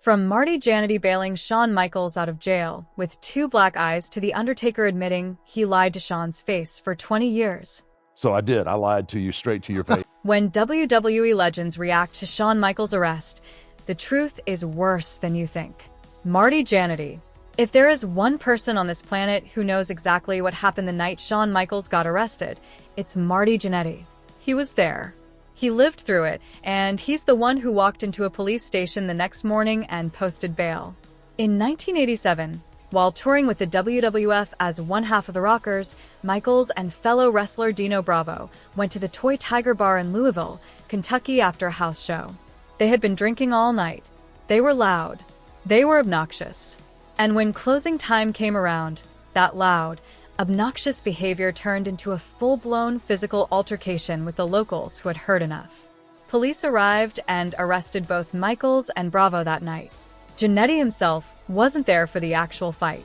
From Marty Jannetty bailing Shawn Michaels out of jail with 2 black eyes to The Undertaker admitting he lied to Shawn's face for 20 years. So I did. I lied to you straight to your face. When WWE Legends react to Shawn Michaels' arrest, the truth is worse than you think. Marty Jannetty. If there is one person on this planet who knows exactly what happened the night Shawn Michaels got arrested, it's Marty Jannetty. He was there. He lived through it, and he's the one who walked into a police station the next morning and posted bail. In 1987, while touring with the WWF as one half of the Rockers, Michaels and fellow wrestler Dino Bravo went to the Toy Tiger Bar in Louisville, Kentucky after a house show. They had been drinking all night. They were loud. They were obnoxious. And when closing time came around, that loud, obnoxious behavior turned into a full-blown physical altercation with the locals who had heard enough. Police arrived and arrested both Michaels and Bravo that night. Jannetty himself wasn't there for the actual fight.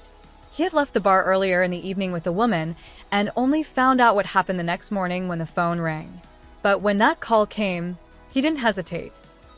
He had left the bar earlier in the evening with a woman and only found out what happened the next morning when the phone rang. But when that call came, he didn't hesitate.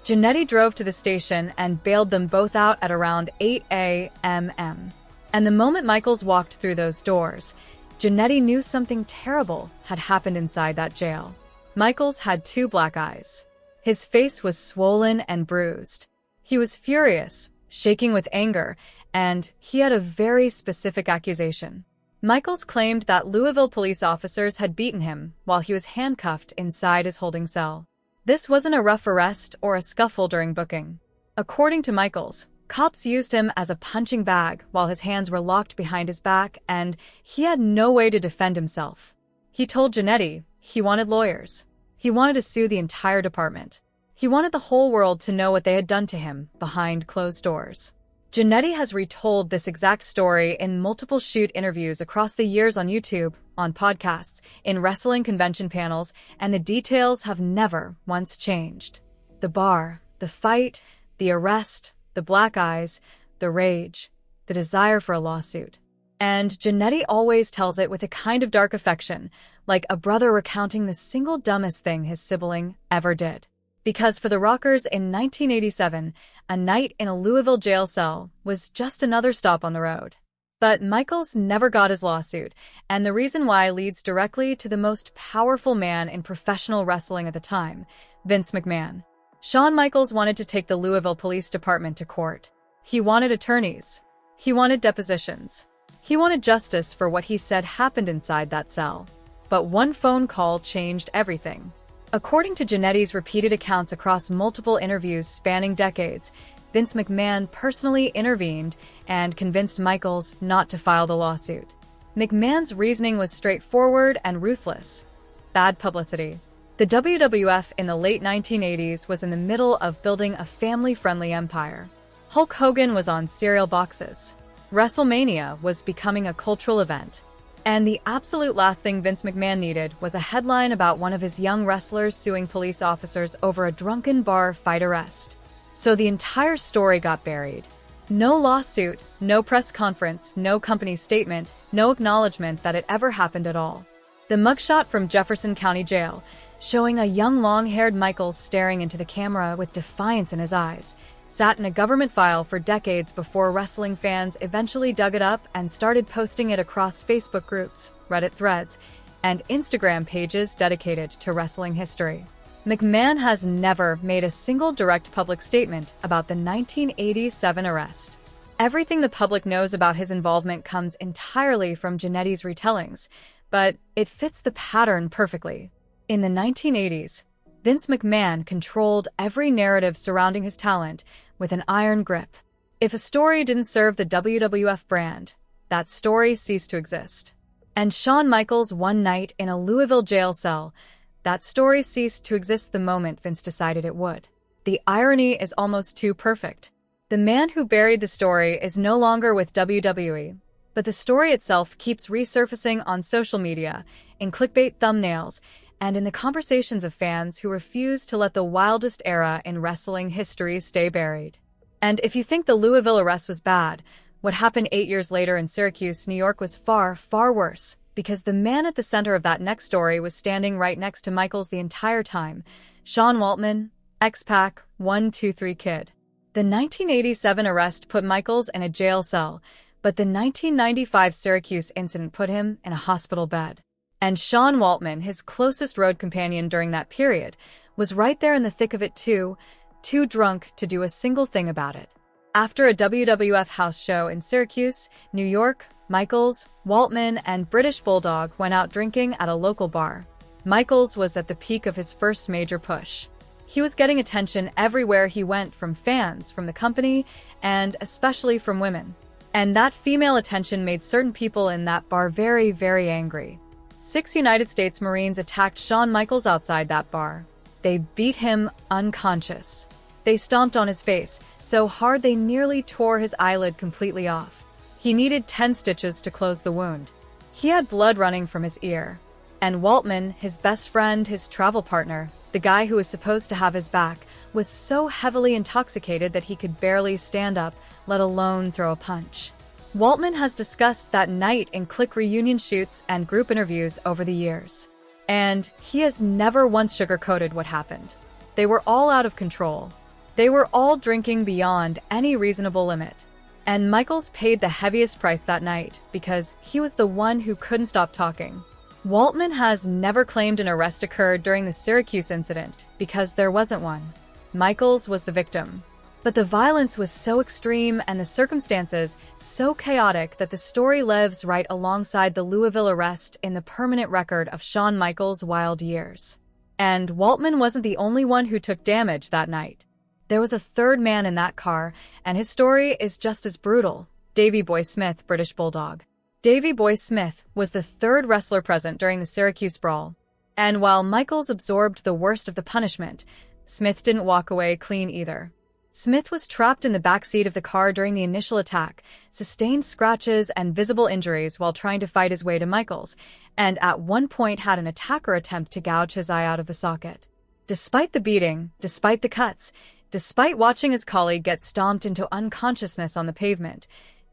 Jannetty drove to the station and bailed them both out at around 8 a.m. And the moment Michaels walked through those doors, Jannetty knew something terrible had happened inside that jail. Michaels had 2 black eyes. His face was swollen and bruised. He was furious, shaking with anger, and he had a very specific accusation. Michaels claimed that Louisville police officers had beaten him while he was handcuffed inside his holding cell. This wasn't a rough arrest or a scuffle during booking. According to Michaels, cops used him as a punching bag while his hands were locked behind his back, and he had no way to defend himself. He told Jannetty he wanted lawyers. He wanted to sue the entire department. He wanted the whole world to know what they had done to him behind closed doors. Jannetty has retold this exact story in multiple shoot interviews across the years on YouTube, on podcasts, in wrestling convention panels, and the details have never once changed. The bar, the fight, the arrest, the black eyes, the rage, the desire for a lawsuit. And Jannetty always tells it with a kind of dark affection, like a brother recounting the single dumbest thing his sibling ever did. Because for the Rockers in 1987, a night in a Louisville jail cell was just another stop on the road. But Michaels never got his lawsuit, and the reason why leads directly to the most powerful man in professional wrestling at the time, Vince McMahon. Shawn Michaels wanted to take the Louisville Police Department to court. He wanted attorneys. He wanted depositions. He wanted justice for what he said happened inside that cell. But one phone call changed everything. According to Jannetty's repeated accounts across multiple interviews spanning decades, Vince McMahon personally intervened and convinced Michaels not to file the lawsuit. McMahon's reasoning was straightforward and ruthless. Bad publicity. The WWF in the late 1980s was in the middle of building a family-friendly empire. Hulk Hogan was on cereal boxes. WrestleMania was becoming a cultural event. And the absolute last thing Vince McMahon needed was a headline about one of his young wrestlers suing police officers over a drunken bar fight arrest. So the entire story got buried. No lawsuit, no press conference, no company statement, no acknowledgement that it ever happened at all. The mugshot from Jefferson County Jail, showing a young long-haired Michaels staring into the camera with defiance in his eyes, sat in a government file for decades before wrestling fans eventually dug it up and started posting it across Facebook groups, Reddit threads, and Instagram pages dedicated to wrestling history. McMahon has never made a single direct public statement about the 1987 arrest. Everything the public knows about his involvement comes entirely from Jannetty's retellings, but it fits the pattern perfectly. In the 1980s, Vince McMahon controlled every narrative surrounding his talent with an iron grip. If a story didn't serve the WWF brand, that story ceased to exist. And Shawn Michaels' one night in a Louisville jail cell, that story ceased to exist the moment Vince decided it would. The irony is almost too perfect. The man who buried the story is no longer with WWE, but the story itself keeps resurfacing on social media, in clickbait thumbnails, and in the conversations of fans who refuse to let the wildest era in wrestling history stay buried. And if you think the Louisville arrest was bad, what happened 8 years later in Syracuse, New York was far, far worse, because the man at the center of that next story was standing right next to Michaels the entire time, Sean Waltman, X-Pac, 1, 2, 3 Kid. The 1987 arrest put Michaels in a jail cell, but the 1995 Syracuse incident put him in a hospital bed. And Sean Waltman, his closest road companion during that period, was right there in the thick of it too drunk to do a single thing about it. After a WWF house show in Syracuse, New York, Michaels, Waltman, and British Bulldog went out drinking at a local bar. Michaels was at the peak of his first major push. He was getting attention everywhere he went, from fans, from the company, and especially from women. And that female attention made certain people in that bar very, very angry. 6 United States Marines attacked Shawn Michaels outside that bar. They beat him unconscious. They stomped on his face so hard they nearly tore his eyelid completely off. He needed 10 stitches to close the wound. He had blood running from his ear. And Waltman, his best friend, his travel partner, the guy who was supposed to have his back, was so heavily intoxicated that he could barely stand up, let alone throw a punch. Waltman has discussed that night in Click reunion shoots and group interviews over the years. And he has never once sugarcoated what happened. They were all out of control. They were all drinking beyond any reasonable limit. And Michaels paid the heaviest price that night because he was the one who couldn't stop talking. Waltman has never claimed an arrest occurred during the Syracuse incident because there wasn't one. Michaels was the victim. But the violence was so extreme and the circumstances so chaotic that the story lives right alongside the Louisville arrest in the permanent record of Shawn Michaels' wild years. And Waltman wasn't the only one who took damage that night. There was a third man in that car, and his story is just as brutal. Davey Boy Smith, British Bulldog. Davey Boy Smith was the third wrestler present during the Syracuse brawl. And while Michaels absorbed the worst of the punishment, Smith didn't walk away clean either. Smith was trapped in the back seat of the car during the initial attack, sustained scratches and visible injuries while trying to fight his way to Michaels, and at one point had an attacker attempt to gouge his eye out of the socket. Despite the beating, despite the cuts, despite watching his colleague get stomped into unconsciousness on the pavement,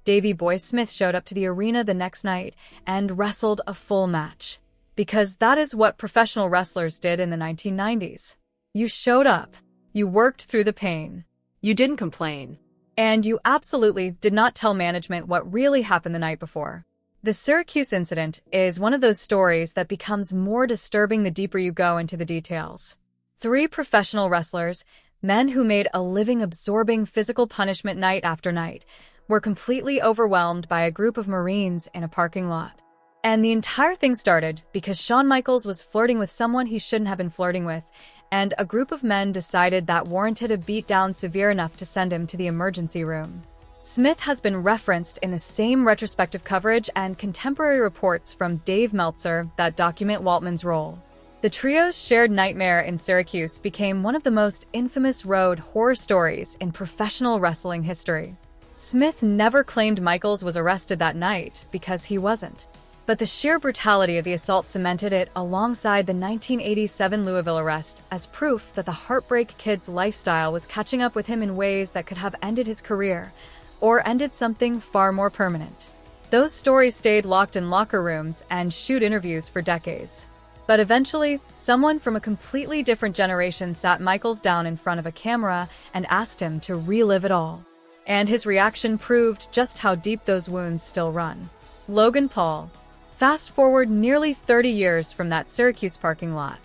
Davey Boy Smith showed up to the arena the next night and wrestled a full match. Because that is what professional wrestlers did in the 1990s. You showed up. You worked through the pain. You didn't complain. And you absolutely did not tell management what really happened the night before. The Syracuse incident is one of those stories that becomes more disturbing the deeper you go into the details. 3 professional wrestlers, men who made a living absorbing physical punishment night after night, were completely overwhelmed by a group of Marines in a parking lot. And the entire thing started because Shawn Michaels was flirting with someone he shouldn't have been flirting with, and a group of men decided that warranted a beatdown severe enough to send him to the emergency room. Smith has been referenced in the same retrospective coverage and contemporary reports from Dave Meltzer that document Waltman's role. The trio's shared nightmare in Syracuse became one of the most infamous road horror stories in professional wrestling history. Smith never claimed Michaels was arrested that night because he wasn't. But the sheer brutality of the assault cemented it alongside the 1987 Louisville arrest as proof that the Heartbreak Kid's lifestyle was catching up with him in ways that could have ended his career, or ended something far more permanent. Those stories stayed locked in locker rooms and shoot interviews for decades. But eventually, someone from a completely different generation sat Michaels down in front of a camera and asked him to relive it all. And his reaction proved just how deep those wounds still run. Logan Paul. Fast forward nearly 30 years from that Syracuse parking lot.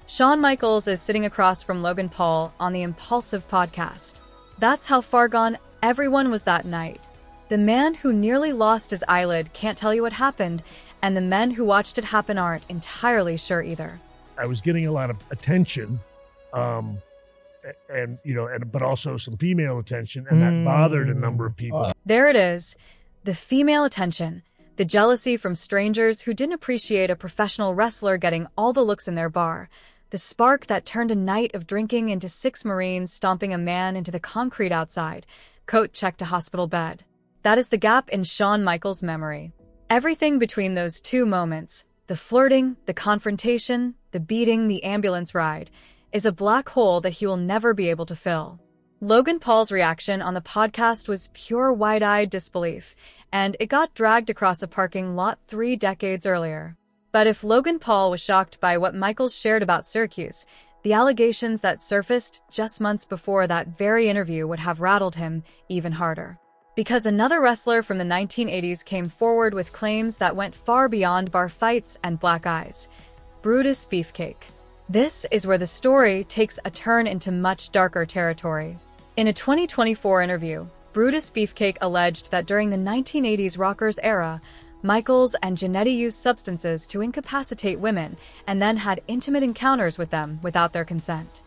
Shawn Michaels is sitting across from Logan Paul on the Impulsive podcast. That's how far gone everyone was that night. The man who nearly lost his eyelid can't tell you what happened, and the men who watched it happen aren't entirely sure either. I was getting a lot of attention, but also some female attention, and that bothered a number of people. There it is. The female attention. The jealousy from strangers who didn't appreciate a professional wrestler getting all the looks in their bar. The spark that turned a night of drinking into 6 Marines stomping a man into the concrete outside. Coat checked to hospital bed. That is the gap in Shawn Michaels' memory. Everything between those 2 moments, the flirting, the confrontation, the beating, the ambulance ride, is a black hole that he will never be able to fill. Logan Paul's reaction on the podcast was pure wide-eyed disbelief, and it got dragged across a parking lot 3 decades earlier. But if Logan Paul was shocked by what Michaels shared about Syracuse, The allegations that surfaced just months before that very interview would have rattled him even harder. Because another wrestler from the 1980s came forward with claims that went far beyond bar fights and black eyes. Brutus Beefcake. This is where the story takes a turn into much darker territory. In a 2024 interview, Brutus Beefcake alleged that during the 1980s Rockers era, Michaels and Jannetty used substances to incapacitate women and then had intimate encounters with them without their consent.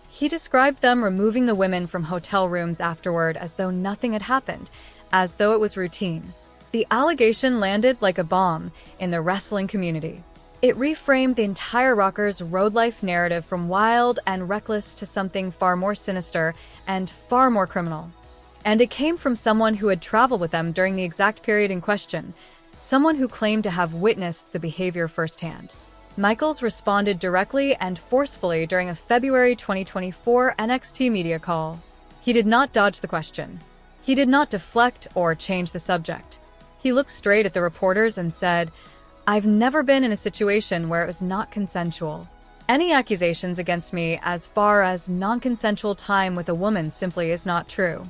He described them removing the women from hotel rooms afterward as though nothing had happened, as though it was routine. The allegation landed like a bomb in the wrestling community. It reframed the entire Rockers' road life narrative from wild and reckless to something far more sinister and far more criminal. And it came from someone who had traveled with them during the exact period in question, someone who claimed to have witnessed the behavior firsthand. Michaels responded directly and forcefully during a February 2024 NXT media call. He did not dodge the question. He did not deflect or change the subject. He looked straight at the reporters and said, "I've never been in a situation where it was not consensual. Any accusations against me as far as non-consensual time with a woman simply is not true."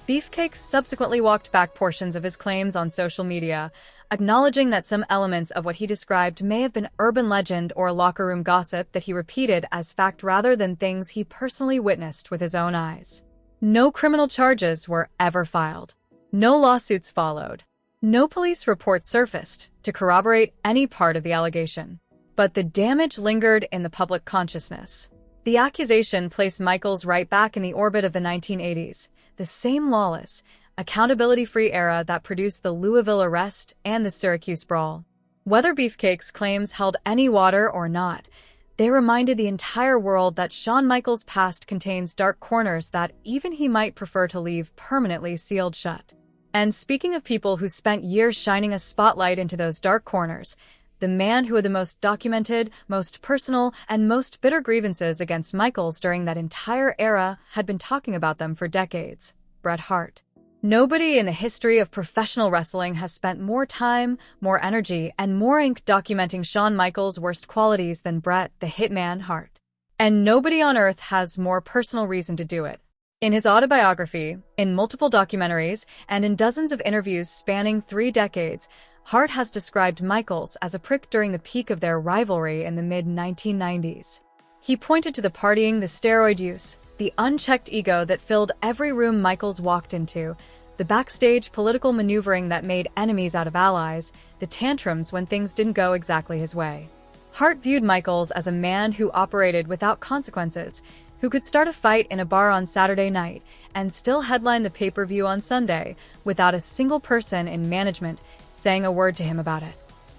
Beefcake subsequently walked back portions of his claims on social media, acknowledging that some elements of what he described may have been urban legend or locker room gossip that he repeated as fact rather than things he personally witnessed with his own eyes. No criminal charges were ever filed. No lawsuits followed. No police reports surfaced to corroborate any part of the allegation. But the damage lingered in the public consciousness. The accusation placed Michaels right back in the orbit of the 1980s, the same lawless, accountability-free era that produced the Louisville arrest and the Syracuse brawl. Whether Beefcake's claims held any water or not, they reminded the entire world that Shawn Michaels' past contains dark corners that even he might prefer to leave permanently sealed shut. And speaking of people who spent years shining a spotlight into those dark corners, the man who had the most documented, most personal, and most bitter grievances against Michaels during that entire era had been talking about them for decades: Bret Hart. Nobody in the history of professional wrestling has spent more time, more energy, and more ink documenting Shawn Michaels' worst qualities than Bret the Hitman Hart. And nobody on earth has more personal reason to do it. In his autobiography, in multiple documentaries, and in dozens of interviews spanning 3 decades, Hart has described Michaels as a prick during the peak of their rivalry in the mid-1990s. He pointed to the partying, the steroid use, the unchecked ego that filled every room Michaels walked into, the backstage political maneuvering that made enemies out of allies, the tantrums when things didn't go exactly his way. Hart viewed Michaels as a man who operated without consequences, who could start a fight in a bar on Saturday night and still headline the pay-per-view on Sunday without a single person in management saying a word to him about it.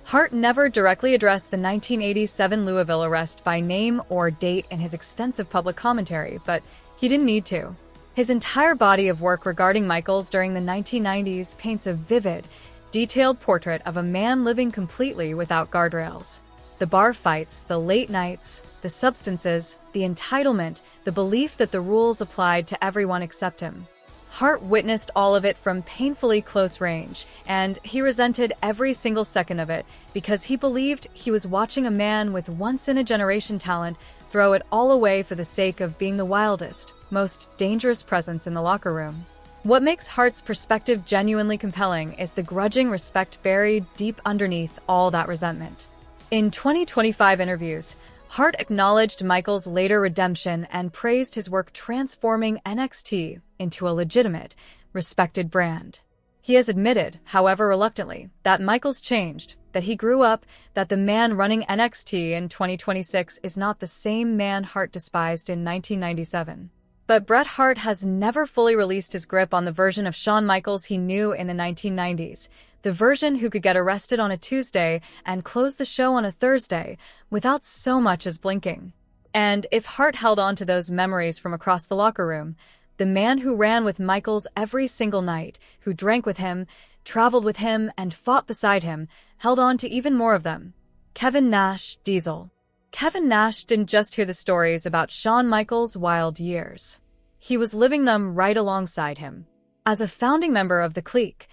Hart never directly addressed the 1987 Louisville arrest by name or date in his extensive public commentary, but he didn't need to. His entire body of work regarding Michaels during the 1990s paints a vivid, detailed portrait of a man living completely without guardrails. The bar fights, the late nights, the substances, the entitlement, the belief that the rules applied to everyone except him. Hart witnessed all of it from painfully close range, and he resented every single second of it because he believed he was watching a man with once-in-a-generation talent throw it all away for the sake of being the wildest, most dangerous presence in the locker room. What makes Hart's perspective genuinely compelling is the grudging respect buried deep underneath all that resentment. In 2025 interviews, Hart acknowledged Michaels' later redemption and praised his work transforming NXT into a legitimate, respected brand. He has admitted, however reluctantly, that Michaels changed, that he grew up, that the man running NXT in 2026 is not the same man Hart despised in 1997. But Bret Hart has never fully released his grip on the version of Shawn Michaels he knew in the 1990s, the version who could get arrested on a Tuesday and close the show on a Thursday without so much as blinking. And if Hart held on to those memories from across the locker room, the man who ran with Michaels every single night, who drank with him, traveled with him, and fought beside him, held on to even more of them: Kevin Nash Diesel. Kevin Nash didn't just hear the stories about Shawn Michaels' wild years. He was living them right alongside him. As a founding member of the Clique,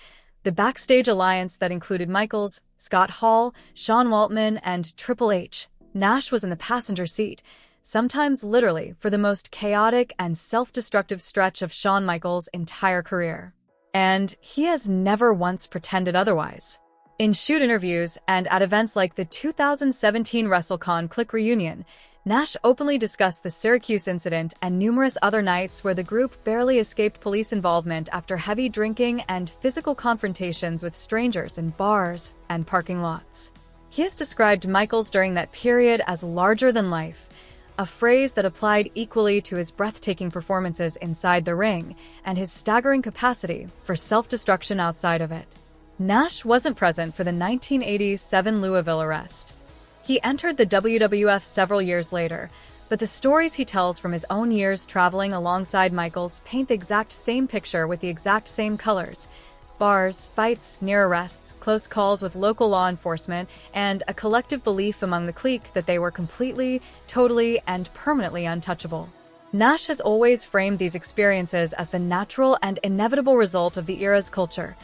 the backstage alliance that included Michaels, Scott Hall, Sean Waltman, and Triple H, Nash was in the passenger seat, sometimes literally for the most chaotic and self-destructive stretch of Shawn Michaels' entire career. And he has never once pretended otherwise. In shoot interviews and at events like the 2017 WrestleCon Click reunion, Nash openly discussed the Syracuse incident and numerous other nights where the group barely escaped police involvement after heavy drinking and physical confrontations with strangers in bars and parking lots. He has described Michaels during that period as larger than life, a phrase that applied equally to his breathtaking performances inside the ring and his staggering capacity for self-destruction outside of it. Nash wasn't present for the 1987 Louisville arrest. He entered the WWF several years later, but the stories he tells from his own years traveling alongside Michaels paint the exact same picture with the exact same colors: bars, fights, near arrests, close calls with local law enforcement, and a collective belief among the clique that they were completely, totally, and permanently untouchable. Nash has always framed these experiences as the natural and inevitable result of the era's culture.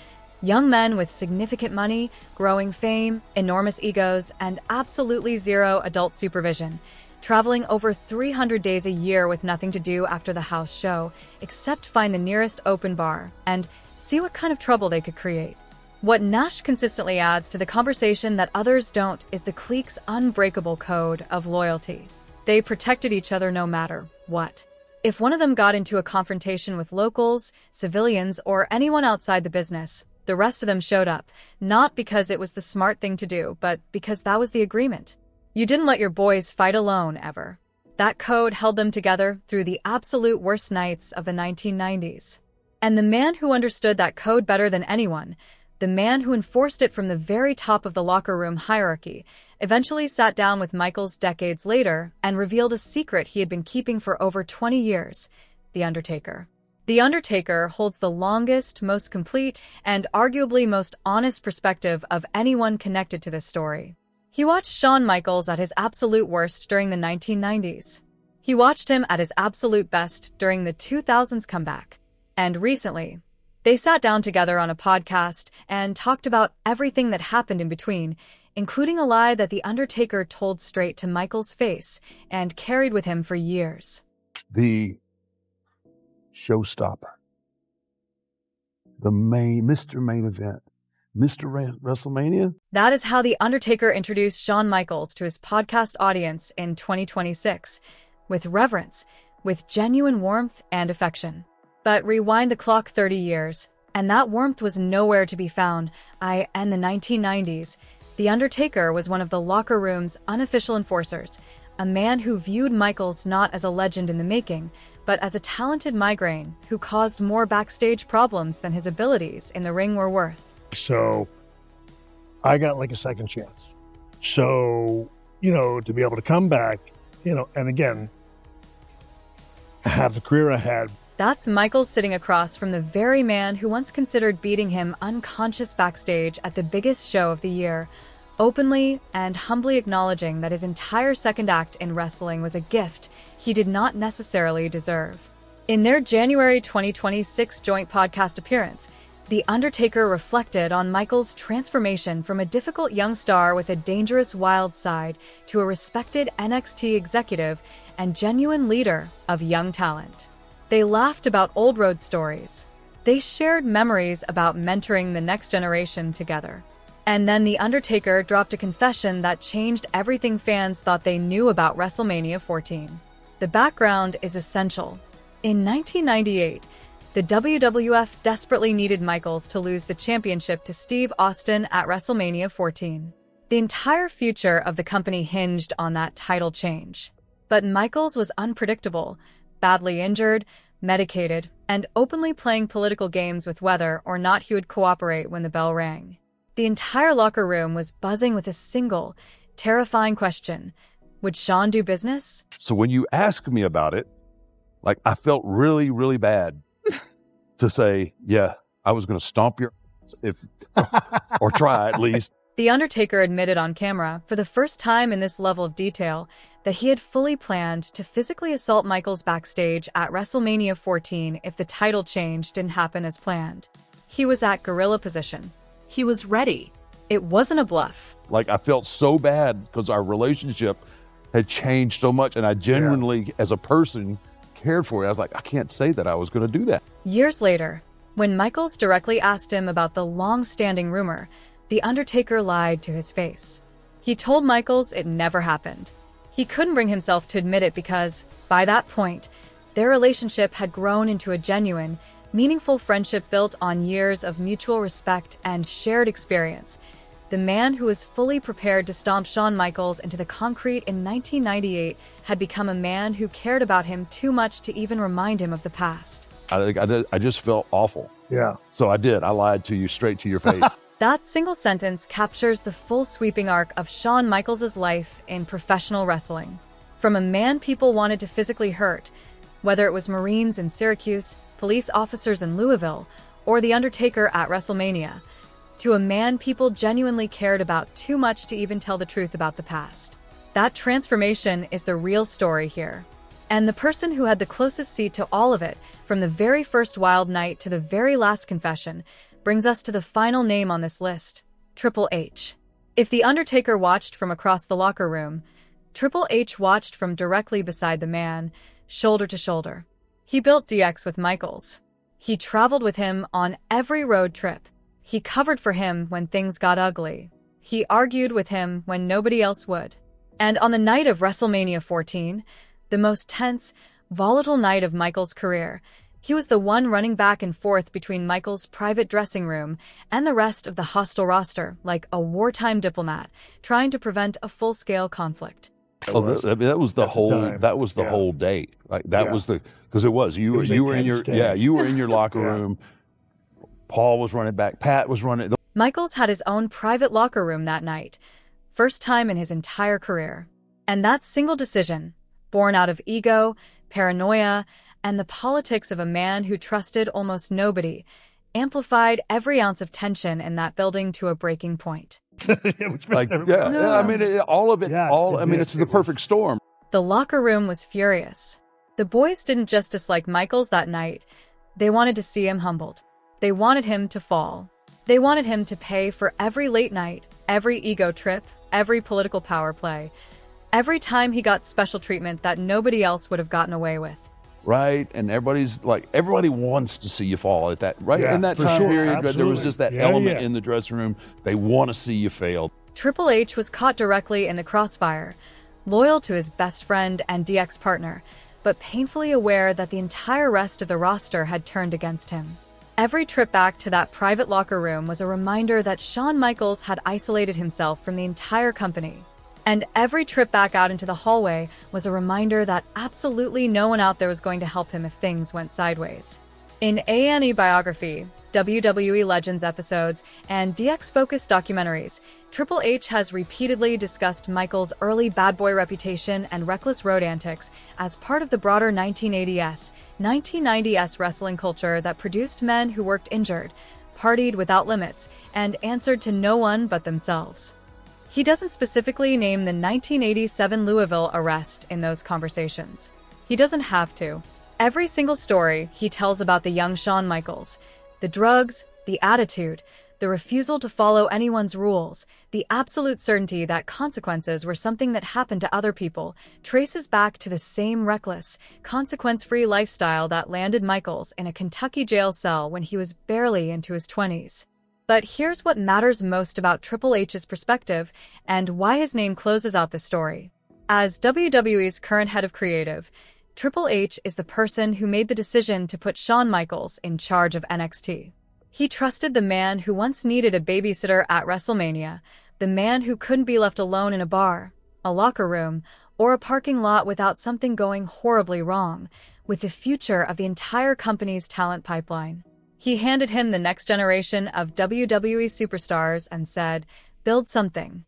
Young men with significant money, growing fame, enormous egos, and absolutely zero adult supervision, traveling over 300 days a year with nothing to do after the house show, except find the nearest open bar and see what kind of trouble they could create. What Nash consistently adds to the conversation that others don't is the clique's unbreakable code of loyalty. They protected each other no matter what. If one of them got into a confrontation with locals, civilians, or anyone outside the business, the rest of them showed up, not because it was the smart thing to do, but because that was the agreement. You didn't let your boys fight alone, ever. That code held them together through the absolute worst nights of the 1990s. And the man who understood that code better than anyone, the man who enforced it from the very top of the locker room hierarchy, eventually sat down with Michaels decades later and revealed a secret he had been keeping for over 20 years: The Undertaker. The Undertaker holds the longest, most complete, and arguably most honest perspective of anyone connected to this story. He watched Shawn Michaels at his absolute worst during the 1990s. He watched him at his absolute best during the 2000s comeback. And recently, they sat down together on a podcast and talked about everything that happened in between, including a lie that The Undertaker told straight to Michaels' face and carried with him for years. The showstopper, Mr. Main Event, Mr. WrestleMania. That is how The Undertaker introduced Shawn Michaels to his podcast audience in 2026, with reverence, with genuine warmth and affection. But rewind the clock 30 years, and that warmth was nowhere to be found. In the 1990s, The Undertaker was one of the locker room's unofficial enforcers, a man who viewed Michaels not as a legend in the making, but as a talented migraine who caused more backstage problems than his abilities in the ring were worth. So I got like a second chance. So, to be able to come back, and again, have the career I had. That's Michaels sitting across from the very man who once considered beating him unconscious backstage at the biggest show of the year, openly and humbly acknowledging that his entire second act in wrestling was a gift he did not necessarily deserve. In their January 2026 joint podcast appearance, The Undertaker reflected on Michaels' transformation from a difficult young star with a dangerous wild side to a respected NXT executive and genuine leader of young talent. They laughed about old road stories. They shared memories about mentoring the next generation together. And then The Undertaker dropped a confession that changed everything fans thought they knew about WrestleMania 14. The background is essential. In 1998, the WWF desperately needed Michaels to lose the championship to Steve Austin at WrestleMania 14. The entire future of the company hinged on that title change. But Michaels was unpredictable, badly injured, medicated, and openly playing political games with whether or not he would cooperate when the bell rang. The entire locker room was buzzing with a single, terrifying question: would Shawn do business? So when you ask me about it, I felt really, really bad to say, yeah, I was going to stomp your or try at least. The Undertaker admitted on camera, for the first time in this level of detail, that he had fully planned to physically assault Michaels backstage at WrestleMania 14 if the title change didn't happen as planned. He was at gorilla position. He was ready. It wasn't a bluff. I felt so bad because our relationship had changed so much. And I genuinely, as a person, cared for it. I was like, I can't say that I was going to do that. Years later, when Michaels directly asked him about the long-standing rumor, The Undertaker lied to his face. He told Michaels it never happened. He couldn't bring himself to admit it because, by that point, their relationship had grown into a genuine, meaningful friendship built on years of mutual respect and shared experience. The man who was fully prepared to stomp Shawn Michaels into the concrete in 1998 had become a man who cared about him too much to even remind him of the past. I just felt awful. Yeah. So I did. I lied to you straight to your face. That single sentence captures the full sweeping arc of Shawn Michaels' life in professional wrestling. From a man people wanted to physically hurt, whether it was Marines in Syracuse, police officers in Louisville, or The Undertaker at WrestleMania, to a man people genuinely cared about too much to even tell the truth about the past. That transformation is the real story here. And the person who had the closest seat to all of it, from the very first wild night to the very last confession, brings us to the final name on this list, Triple H. If The Undertaker watched from across the locker room, Triple H watched from directly beside the man, shoulder to shoulder. He built DX with Michaels. He traveled with him on every road trip. He covered for him when things got ugly. He argued with him when nobody else would. And on the night of WrestleMania 14, the most tense, volatile night of Michaels' career, he was the one running back and forth between Michaels' private dressing room and the rest of the hostile roster, like a wartime diplomat, trying to prevent a full-scale conflict. That was the whole day. Like that was because it was you were in your locker room. Paul was running back. Pat was running. Michaels had his own private locker room that night, first time in his entire career. And that single decision, born out of ego, paranoia, and the politics of a man who trusted almost nobody, amplified every ounce of tension in that building to a breaking point. I mean, all of it. It's the perfect storm. The locker room was furious. The boys didn't just dislike Michaels that night. They wanted to see him humbled. They wanted him to fall. They wanted him to pay for every late night, every ego trip, every political power play, every time he got special treatment that nobody else would have gotten away with. Right, and everybody wants to see you fall at that, right? Yeah, in that for time sure, period, absolutely. there was just that element in the dressing room. They want to see you fail. Triple H was caught directly in the crossfire, loyal to his best friend and DX partner, but painfully aware that the entire rest of the roster had turned against him. Every trip back to that private locker room was a reminder that Shawn Michaels had isolated himself from the entire company. And every trip back out into the hallway was a reminder that absolutely no one out there was going to help him if things went sideways. In A&E biography, WWE Legends episodes, and DX-focused documentaries, Triple H has repeatedly discussed Michaels' early bad boy reputation and reckless road antics as part of the broader 1990s wrestling culture that produced men who worked injured, partied without limits, and answered to no one but themselves. He doesn't specifically name the 1987 Louisville arrest in those conversations. He doesn't have to. Every single story he tells about the young Shawn Michaels, the drugs, the attitude, the refusal to follow anyone's rules, the absolute certainty that consequences were something that happened to other people, traces back to the same reckless, consequence-free lifestyle that landed Michaels in a Kentucky jail cell when he was barely into his 20s. But here's what matters most about Triple H's perspective and why his name closes out the story. As WWE's current head of creative, Triple H is the person who made the decision to put Shawn Michaels in charge of NXT. He trusted the man who once needed a babysitter at WrestleMania, the man who couldn't be left alone in a bar, a locker room, or a parking lot without something going horribly wrong, with the future of the entire company's talent pipeline. He handed him the next generation of WWE superstars and said, "Build something."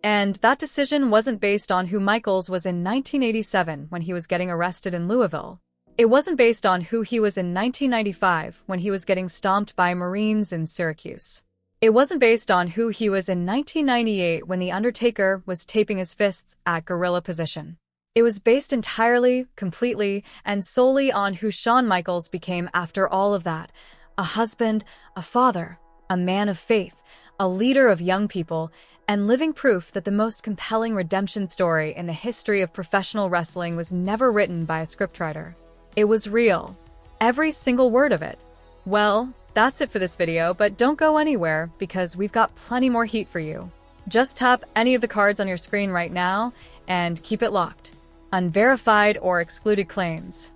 And that decision wasn't based on who Michaels was in 1987 when he was getting arrested in Louisville. It wasn't based on who he was in 1995 when he was getting stomped by Marines in Syracuse. It wasn't based on who he was in 1998 when The Undertaker was taping his fists at gorilla position. It was based entirely, completely, and solely on who Shawn Michaels became after all of that. A husband, a father, a man of faith, a leader of young people, and living proof that the most compelling redemption story in the history of professional wrestling was never written by a scriptwriter. It was real. Every single word of it. Well, that's it for this video, but don't go anywhere because we've got plenty more heat for you. Just tap any of the cards on your screen right now and keep it locked. Unverified or excluded claims.